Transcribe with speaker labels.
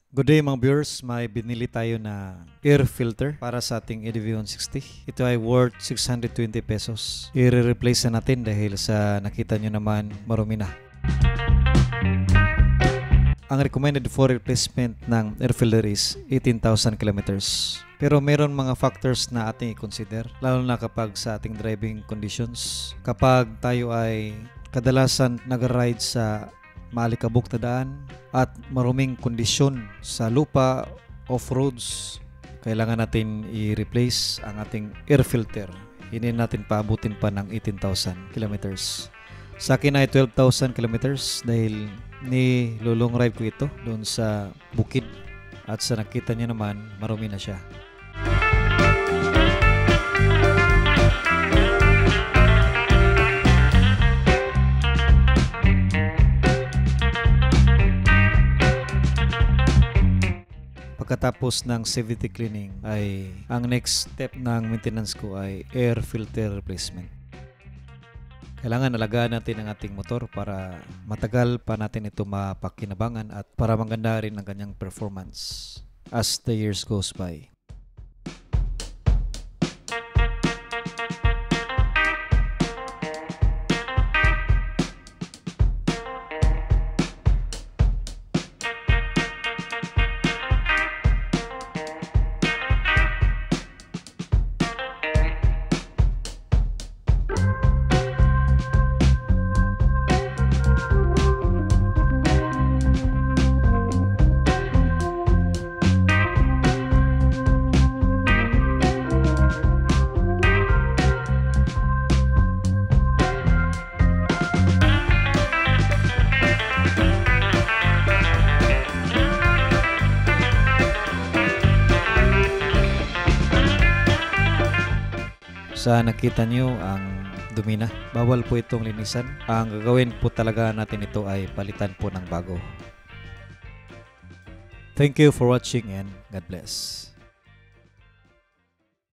Speaker 1: Good day mga viewers, may binili tayo na air filter para sa ating EDV-160. Ito ay worth 620 pesos. I-replace na natin dahil sa nakita nyo naman marumi na. Ang recommended for replacement ng air filter is 18,000 kilometers. Pero meron mga factors na ating i-consider, lalo na kapag sa ating driving conditions. Kapag tayo ay kadalasan nag-ride sa maalikabok na daan at maruming kondisyon sa lupa, off-roads, kailangan natin i-replace ang ating air filter. Hindi natin paabutin pa ng 18,000 kilometers. Sa akin ay 12,000 kilometers dahil nilulong ride ko ito doon sa bukid at sa nakita niya naman marumi na siya. Pagkatapos ng CVT cleaning ay ang next step ng maintenance ko ay air filter replacement. Kailangan alagaan natin ang ating motor para matagal pa natin ito mapakinabangan at para maganda rin ang kanyang performance as the years goes by. Sa nakita nyo ang dumi na, bawal po itong linisan. Ang gagawin po talaga natin ito ay palitan po ng bago. Thank you for watching and God bless.